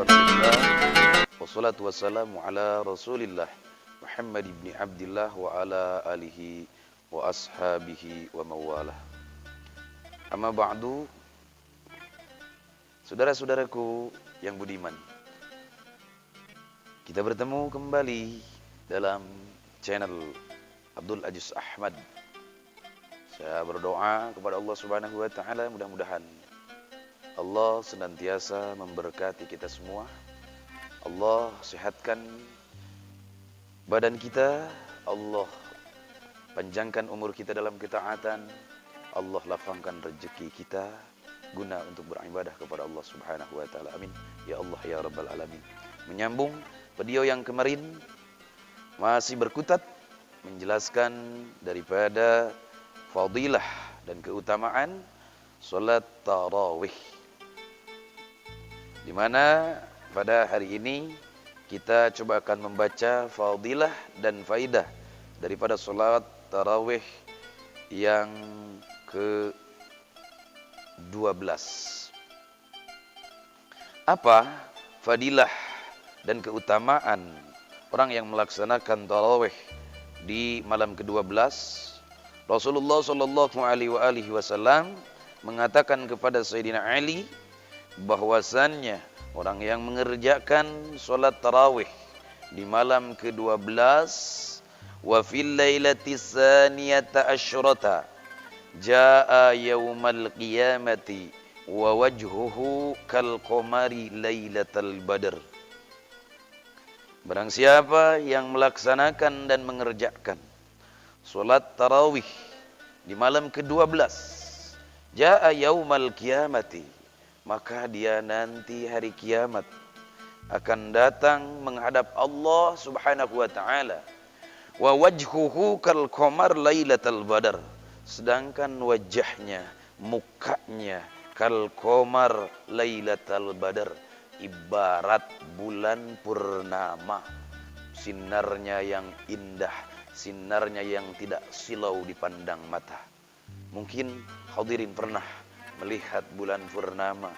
Alhamdulillah. Wassalatu wassalamu ala Rasulillah Muhammad ibn Abdillah wa ala alihi wa ashabihi wa mawalah. Amma ba'du. Saudara-saudaraku yang budiman, kita bertemu kembali dalam channel Abdul Aziz Ahmad. Saya berdoa kepada Allah Subhanahu wa taala, mudah-mudahan Allah senantiasa memberkati kita semua. Allah sehatkan badan kita, Allah panjangkan umur kita dalam ketaatan, Allah lapangkan rezeki kita guna untuk beribadah kepada Allah Subhanahu wa taala. Amin ya Allah ya rabbal alamin. Menyambung video yang kemarin, masih berkutat menjelaskan daripada fadilah dan keutamaan salat tarawih, di mana pada hari ini kita coba akan membaca fadilah dan faidah daripada salat tarawih yang ke-12. Apa fadilah dan keutamaan orang yang melaksanakan tarawih di malam ke-12? Rasulullah sallallahu alaihi wasallam mengatakan kepada Sayyidina Ali bahwasannya orang yang mengerjakan salat tarawih di malam ke-12, wa fil lailati tsaniyata asyrata jaa yaumal qiyamati wa wajhuhu kal qamari lailatal badr. Barang siapa yang melaksanakan dan mengerjakan salat tarawih di malam ke-12, jaa yaumal qiyamati, maka dia nanti hari kiamat akan datang menghadap Allah Subhanahu wa taala. Wa wajhuhu kal qamar lailatal badr, sedangkan wajahnya, mukanya kal qamar lailatal badr, ibarat bulan purnama, sinarnya yang indah, sinarnya yang tidak silau dipandang mata. Mungkin hadirin pernah melihat bulan purnama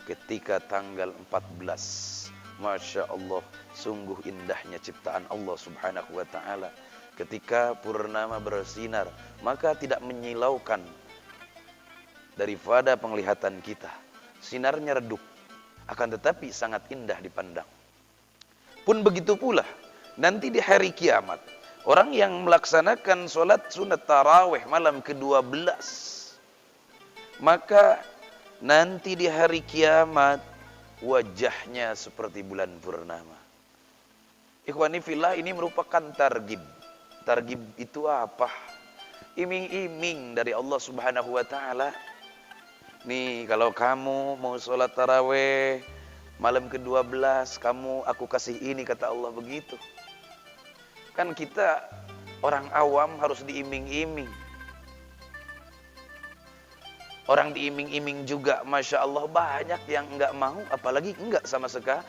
ketika tanggal 14. Masya Allah, sungguh indahnya ciptaan Allah Subhanahu wa ta'ala. Ketika purnama bersinar, maka tidak menyilaukan daripada penglihatan kita. Sinarnya redup, akan tetapi sangat indah dipandang. Pun begitu pula nanti di hari kiamat, orang yang melaksanakan sholat sunat tarawih malam ke-12, maka nanti di hari kiamat wajahnya seperti bulan purnama. Ikhwani fillah, ini merupakan targhib. Targhib itu apa? Iming-iming dari Allah Subhanahu wa taala. Nih, kalau kamu mau sholat tarawih malam ke-12, aku kasih ini, kata Allah begitu. Kan kita orang awam harus diiming-iming. Orang diiming-iming juga, Masya Allah, banyak yang enggak mau, apalagi enggak sama sekali.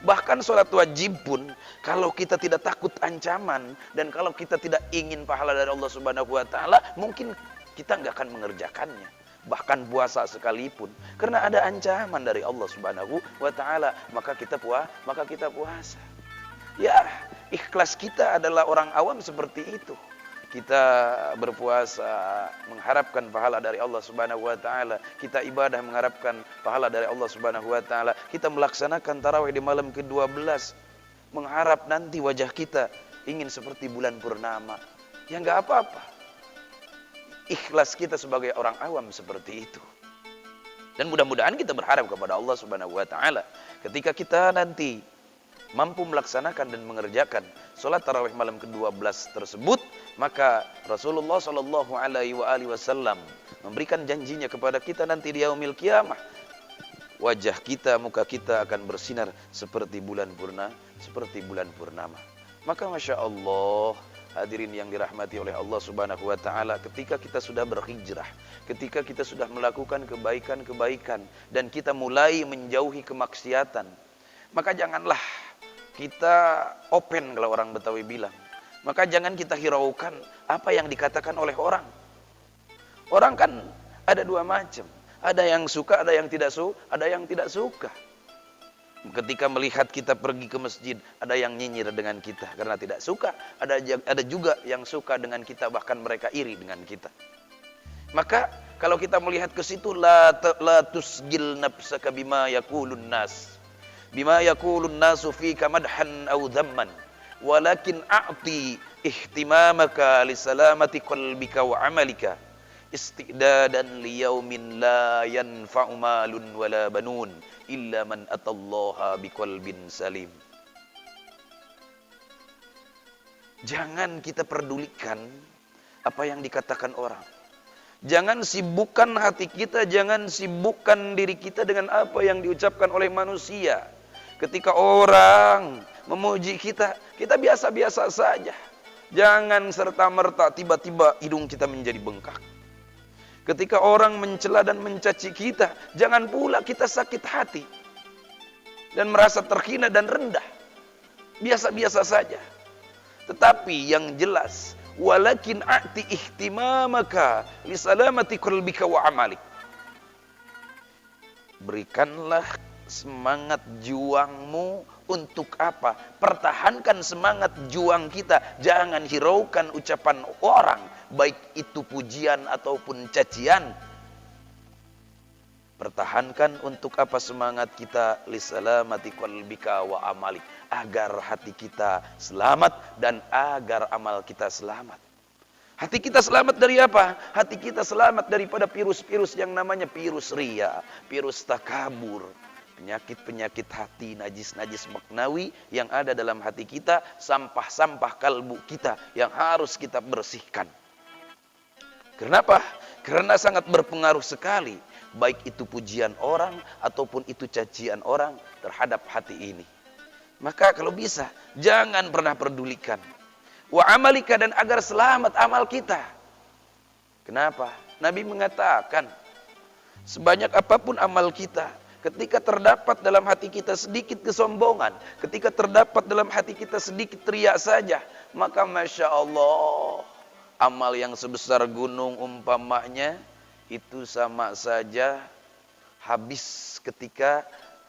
Bahkan sholat wajib pun, kalau kita tidak takut ancaman, dan kalau kita tidak ingin pahala dari Allah Subhanahu wa ta'ala, mungkin kita enggak akan mengerjakannya. Bahkan puasa sekalipun, karena ada ancaman dari Allah Subhanahu wa ta'ala, maka kita puasa. Ya, ikhlas kita adalah orang awam seperti itu. Kita berpuasa mengharapkan pahala dari Allah Subhanahu wa taala, kita ibadah mengharapkan pahala dari Allah Subhanahu wa taala, kita melaksanakan tarawih di malam ke-12 mengharap nanti wajah kita ingin seperti bulan purnama. Ya enggak apa-apa. Ikhlas kita sebagai orang awam seperti itu. Dan mudah-mudahan kita berharap kepada Allah Subhanahu wa taala ketika kita nanti mampu melaksanakan dan mengerjakan salat tarawih malam ke-12 tersebut, maka Rasulullah sallallahu alaihi wasallam memberikan janjinya kepada kita nanti di yaumil qiyamah, wajah kita, muka kita akan bersinar seperti bulan purnama. Maka Masya Allah, hadirin yang dirahmati oleh Allah Subhanahu wa taala, ketika kita sudah berhijrah, ketika kita sudah melakukan kebaikan-kebaikan dan kita mulai menjauhi kemaksiatan, maka janganlah kita open, kalau orang Betawi bilang. Maka jangan kita hiraukan apa yang dikatakan oleh orang. Orang kan ada dua macam. Ada yang suka, ada yang tidak suka. Ketika melihat kita pergi ke masjid, ada yang nyinyir dengan kita karena tidak suka. Ada juga yang suka dengan kita, bahkan mereka iri dengan kita. Maka kalau kita melihat ke situ, la tusgil nafsaka bima yaqulun nas. Bima yaqulun nasu fika madhan aw dhamman. Walakin a'ti ihtimamaka li salamati qalbika wa amalika. Istidadan liyaumin la yanfa'u malun wala banun illa man atallaha biqalbin salim. Jangan kita pedulikan apa yang dikatakan orang. Jangan sibukkan hati kita, jangan sibukkan diri kita dengan apa yang diucapkan oleh manusia. Ketika orang memuji kita, kita biasa-biasa saja. Jangan serta-merta tiba-tiba hidung kita menjadi bengkak. Ketika orang mencela dan mencaci kita, jangan pula kita sakit hati dan merasa terhina dan rendah. Biasa-biasa saja. Tetapi yang jelas, walakin a'ti ihtimamaka li salamati qalbika wa amalik. Berikanlah semangat juangmu untuk apa? Pertahankan semangat juang kita. Jangan hiraukan ucapan orang, baik itu pujian ataupun cacian. Pertahankan untuk apa semangat kita? Lisalamati qalbika wa amalik. Agar hati kita selamat dan agar amal kita selamat. Hati kita selamat dari apa? Hati kita selamat daripada virus-virus yang namanya virus ria, virus takabur, penyakit-penyakit hati, najis-najis maknawi yang ada dalam hati kita, sampah-sampah kalbu kita yang harus kita bersihkan. Kenapa? Karena sangat berpengaruh sekali, baik itu pujian orang ataupun itu cacian orang terhadap hati ini. Maka kalau bisa, jangan pernah pedulikan. Wa amalika, dan agar selamat amal kita. Kenapa? Nabi mengatakan, sebanyak apapun amal kita, ketika terdapat dalam hati kita sedikit kesombongan, ketika terdapat dalam hati kita sedikit riya saja, maka Masya Allah, amal yang sebesar gunung umpamanya, itu sama saja habis ketika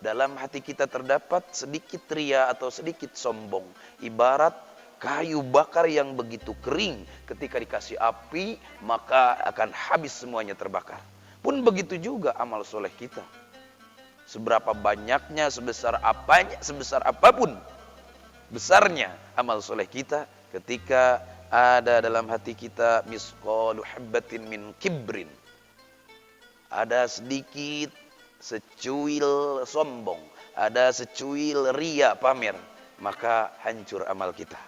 dalam hati kita terdapat sedikit riya atau sedikit sombong. Ibarat kayu bakar yang begitu kering, ketika dikasih api, maka akan habis semuanya terbakar. Pun begitu juga amal soleh kita. Seberapa banyaknya, sebesar apapun besarnya amal soleh kita, ketika ada dalam hati kita misqalu habbatin min kibrin, ada sedikit secuil sombong, ada secuil ria pamer, maka hancur amal kita.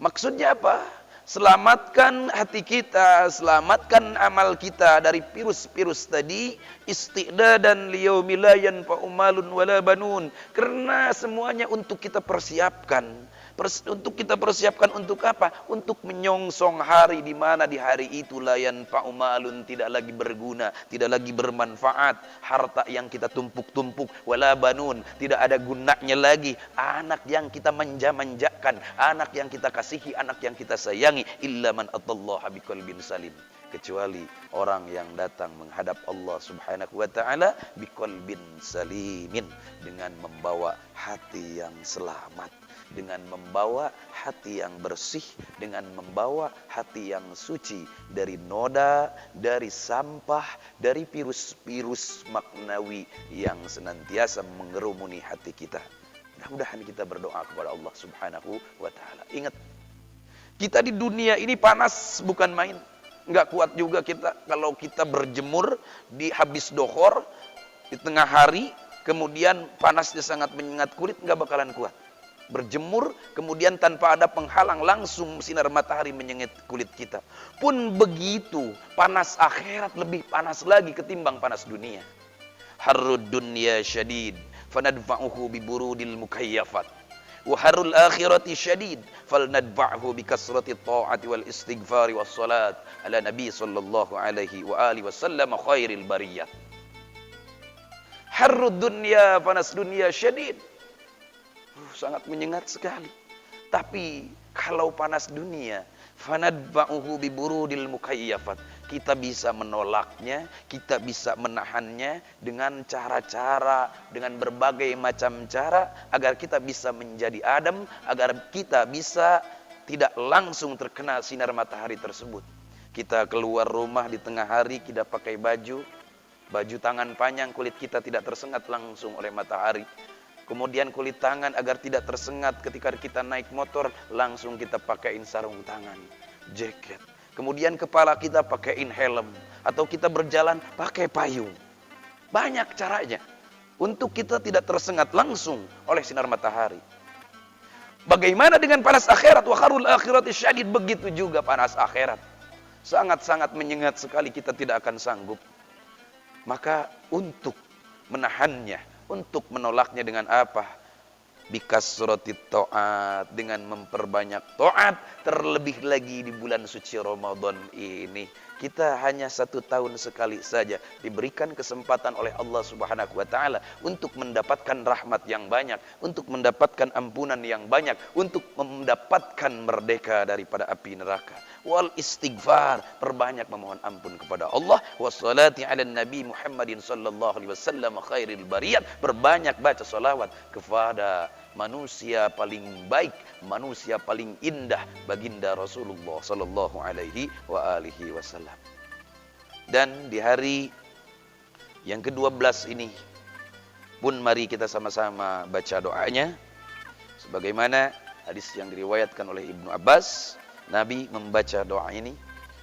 Maksudnya apa? Selamatkan hati kita, selamatkan amal kita dari virus-virus tadi. Istidadan liyaumil la yanfa'u malun wala banun. Karena semuanya untuk kita persiapkan. Untuk kita persiapkan untuk apa? Untuk menyongsong hari di mana di hari itu la yanfa'u malun, tidak lagi berguna, tidak lagi bermanfaat. Harta yang kita tumpuk-tumpuk, wala banun, tidak ada gunanya lagi. Anak yang kita manja-manjakan, anak yang kita kasihi, anak yang kita sayangi, illa man atallaha biqalbin salim. Kecuali orang yang datang menghadap Allah Subhanahu wa taala biqalbin salimin, dengan membawa hati yang selamat, dengan membawa hati yang bersih, dengan membawa hati yang suci dari noda, dari sampah, dari virus-virus maknawi yang senantiasa mengerumuni hati kita. Mudah-mudahan kita berdoa kepada Allah Subhanahu wa taala. Ingat, kita di dunia ini panas bukan main. Enggak kuat juga kita kalau kita berjemur di habis dohor di tengah hari, kemudian panasnya sangat menyengat kulit, enggak bakalan kuat. Berjemur, kemudian tanpa ada penghalang, langsung sinar matahari menyengat kulit kita. Pun begitu, panas akhirat lebih panas lagi ketimbang panas dunia. Harrud dunya syadid, fanadfa'uhu biburudil mukayyafat. Wa harrul akhirati syadid, falnadfa'uhu bikasrati ta'ati wal istighfari was salat ala nabi sallallahu alaihi wa alihi wasallam khairil bariyat. Harrud dunya, panas dunia syadid. Sangat menyengat sekali. Tapi kalau panas dunia, fanadfa'uhu biburudil mukayyafat, kita bisa menolaknya, kita bisa menahannya dengan cara-cara, dengan berbagai macam cara, agar kita bisa menjadi adem, agar kita bisa tidak langsung terkena sinar matahari tersebut. Kita keluar rumah di tengah hari, kita pakai baju tangan panjang, kulit kita tidak tersengat langsung oleh matahari. Kemudian kulit tangan agar tidak tersengat ketika kita naik motor, langsung kita pakaiin sarung tangan, jaket. Kemudian kepala kita pakaiin helm, atau kita berjalan pakai payung. Banyak caranya untuk kita tidak tersengat langsung oleh sinar matahari. Bagaimana dengan panas akhirat? Wa kharul akhirati syadid. Begitu juga panas akhirat. Sangat-sangat menyengat sekali, kita tidak akan sanggup. Maka untuk menahannya, untuk menolaknya dengan apa? Bikasratit ta'at, dengan memperbanyak taat, terlebih lagi di bulan suci Ramadan ini. Kita hanya 1 tahun sekali saja diberikan kesempatan oleh Allah Subhanahu wa taala untuk mendapatkan rahmat yang banyak, untuk mendapatkan ampunan yang banyak, untuk mendapatkan merdeka daripada api neraka. Wal istighfar, perbanyak memohon ampun kepada Allah. Wassalati ala nabi Muhammadin sallallahu alaihi wasallam khairil bariyat, perbanyak baca salawat kepada manusia paling baik, manusia paling indah, baginda Rasulullah sallallahu alaihi wa alihi wasallam. Dan di hari yang ke-12 ini pun mari kita sama-sama baca doanya sebagaimana hadis yang diriwayatkan oleh Ibnu Abbas. Nabi membaca doa ini,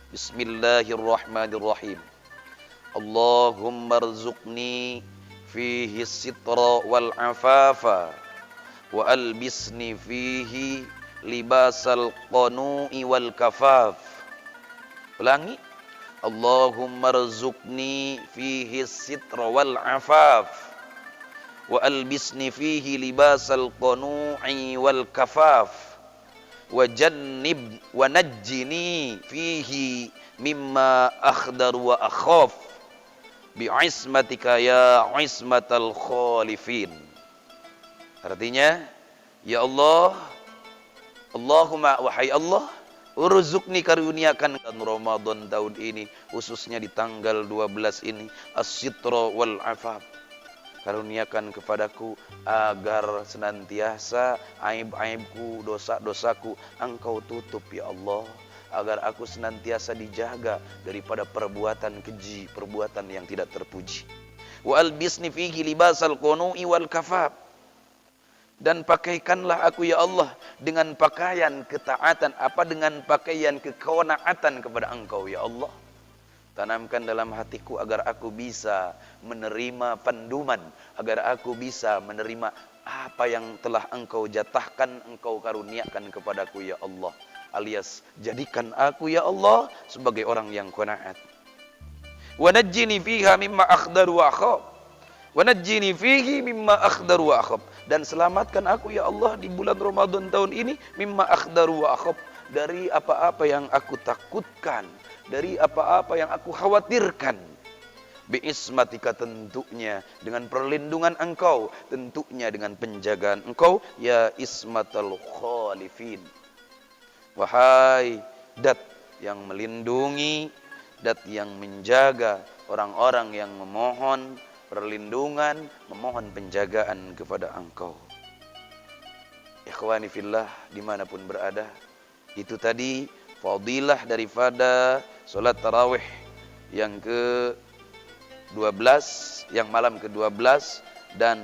Bismillahirrahmanirrahim. Allahumma rzuqni fihi sitra wal afafa wa albisni fihi libasal qanu'i wal kafaf. Ulangi. Allahumma rzuqni fihi sitra wal afaf wa albisni fihi libasal qanu'i wal kafaf wa jannib wa najjini fihi mimma akhdar wa akhaf bi'ismatika ya ismatal khalifin. Artinya, ya Allah, Allahumma, wahai Allah, urzuqni, karuniakan Ramadan tahun ini, khususnya di tanggal 12 ini, as-sitra wal afaf. Karuniakan kepadaku agar senantiasa aib-aibku, dosa-dosaku Engkau tutup ya Allah, agar aku senantiasa dijaga daripada perbuatan keji, perbuatan yang tidak terpuji. Wa albisni fihi libasal qunu'i wal kafaf, dan pakaikanlah aku ya Allah dengan pakaian ketaatan, dengan pakaian kekonaatan kepada Engkau ya Allah. Tanamkan dalam hatiku agar aku bisa menerima penduman, agar aku bisa menerima apa yang telah Engkau jatahkan, Engkau karuniakan kepadaku ya Allah. Alias jadikan aku ya Allah sebagai orang yang qanaat. Wa najjini fiha mimma akhdar wa akhaf. Wa najjini fihi mimma akhdar wa akhaf. Dan selamatkan aku ya Allah di bulan Ramadan tahun ini mimma akhdar wa akhaf, dari apa-apa yang aku takutkan, dari apa-apa yang aku khawatirkan. Bi'ismatika, tentunya dengan perlindungan Engkau, tentunya dengan penjagaan Engkau, ya ismatal khalifin. Wahai dat yang melindungi, dat yang menjaga orang-orang yang memohon perlindungan, memohon penjagaan kepada Engkau. Ikhwani fillah, dimanapun berada, itu tadi fadilah daripada solat tarawih yang ke-12, yang malam ke-12, dan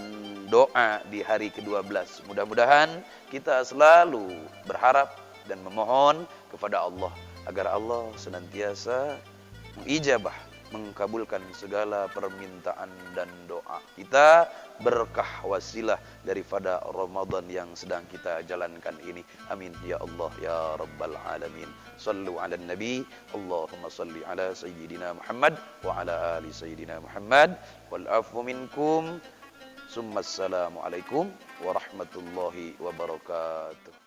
doa di hari ke-12. Mudah-mudahan kita selalu berharap dan memohon kepada Allah agar Allah senantiasa mengijabah, mengkabulkan segala permintaan dan doa kita, berkah wasilah daripada Ramadan yang sedang kita jalankan ini. Amin ya Allah ya rabbal alamin. Sallu ala nabi, Allahumma salli ala sayyidina Muhammad wa ala ali sayyidina Muhammad. Wal afu minkum. Summa assalamu alaikum warahmatullahi wabarakatuh.